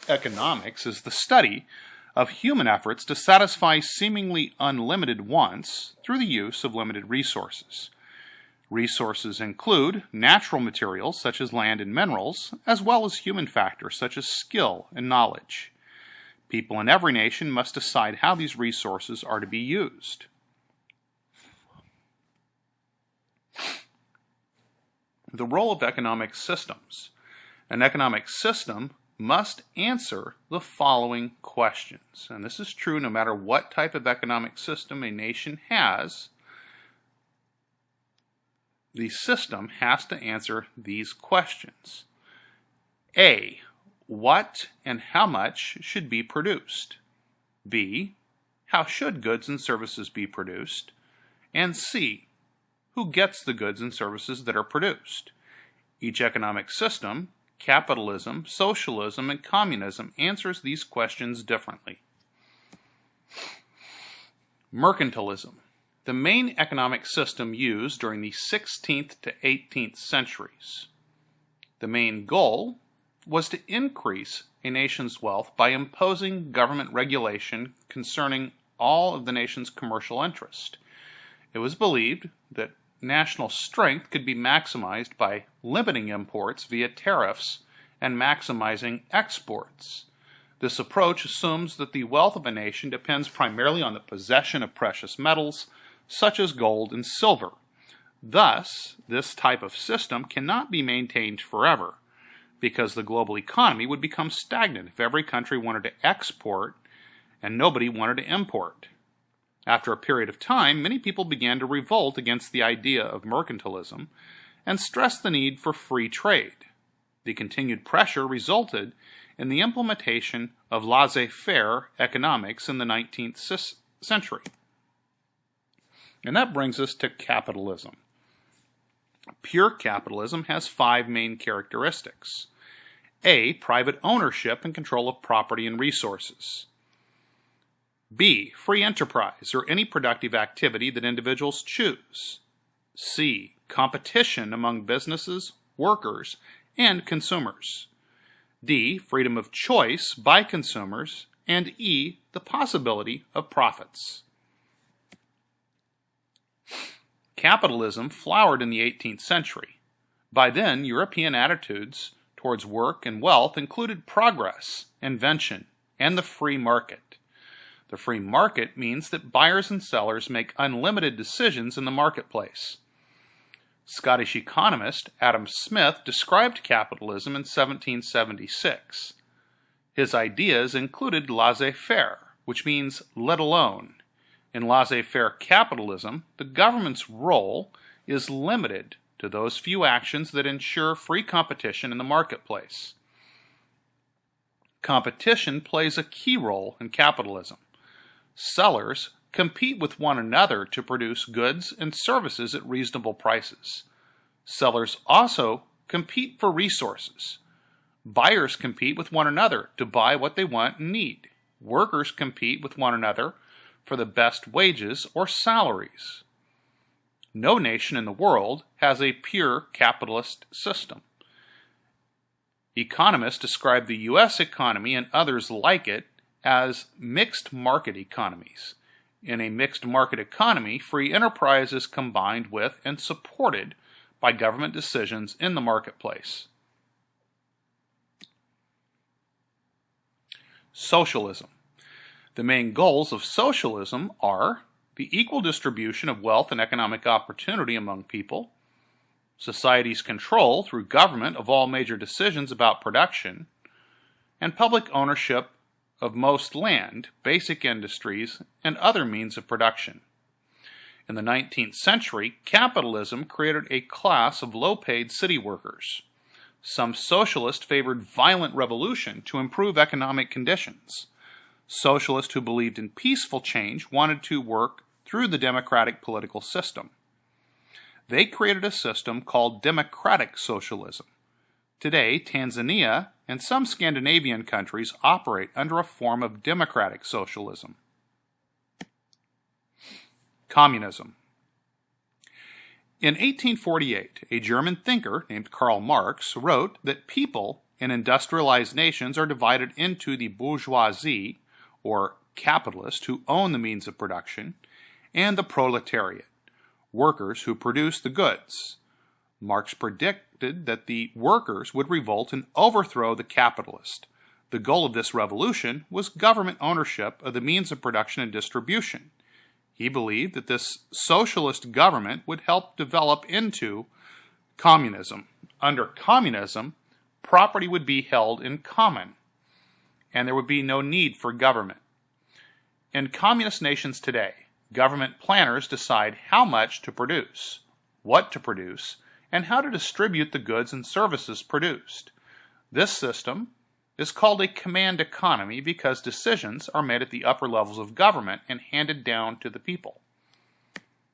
Economics is the study of human efforts to satisfy seemingly unlimited wants through the use of limited resources. Resources include natural materials such as land and minerals, as well as human factors such as skill and knowledge. People in every nation must decide how these resources are to be used. The role of economic systems. An economic system must answer the following questions. And this is true no matter what type of economic system a nation has. The system has to answer these questions. A, what and how much should be produced? B, how should goods and services be produced? And C, who gets the goods and services that are produced? Each economic system, capitalism, socialism, and communism, answers these questions differently. Mercantilism, the main economic system used during the 16th to 18th centuries. The main goal was to increase a nation's wealth by imposing government regulation concerning all of the nation's commercial interest. It was believed that national strength could be maximized by limiting imports via tariffs and maximizing exports. This approach assumes that the wealth of a nation depends primarily on the possession of precious metals, such as gold and silver. Thus, this type of system cannot be maintained forever, because the global economy would become stagnant if every country wanted to export and nobody wanted to import. After a period of time, many people began to revolt against the idea of mercantilism and stressed the need for free trade. The continued pressure resulted in the implementation of laissez-faire economics in the 19th century. And that brings us to capitalism. Pure capitalism has 5 main characteristics. A, private ownership and control of property and resources. B, free enterprise or any productive activity that individuals choose. C, competition among businesses, workers, and consumers. D, freedom of choice by consumers. And E, the possibility of profits. Capitalism flowered in the 18th century. By then, European attitudes towards work and wealth included progress, invention, and the free market. The free market means that buyers and sellers make unlimited decisions in the marketplace. Scottish economist Adam Smith described capitalism in 1776. His ideas included laissez-faire, which means let alone. In laissez-faire capitalism, the government's role is limited to those few actions that ensure free competition in the marketplace. Competition plays a key role in capitalism. Sellers compete with one another to produce goods and services at reasonable prices. Sellers also compete for resources. Buyers compete with one another to buy what they want and need. Workers compete with one another for the best wages or salaries. No nation in the world has a pure capitalist system. Economists describe the U.S. economy and others like it as mixed market economies. In a mixed market economy, free enterprise is combined with and supported by government decisions in the marketplace. Socialism. The main goals of socialism are the equal distribution of wealth and economic opportunity among people, society's control through government of all major decisions about production, and public ownership of most land, basic industries, and other means of production. In the 19th century, capitalism created a class of low-paid city workers. Some socialists favored violent revolution to improve economic conditions. Socialists who believed in peaceful change wanted to work through the democratic political system. They created a system called democratic socialism. Today, Tanzania and some Scandinavian countries operate under a form of democratic socialism. Communism. In 1848, a German thinker named Karl Marx wrote that people and industrialized nations are divided into the bourgeoisie, or capitalists who own the means of production, and the proletariat, workers who produce the goods. Marx predicted that the workers would revolt and overthrow the capitalist. The goal of this revolution was government ownership of the means of production and distribution. He believed that this socialist government would help develop into communism. Under communism, property would be held in common, and there would be no need for government. In communist nations today, government planners decide how much to produce, what to produce, and how to distribute the goods and services produced. This system is called a command economy because decisions are made at the upper levels of government and handed down to the people.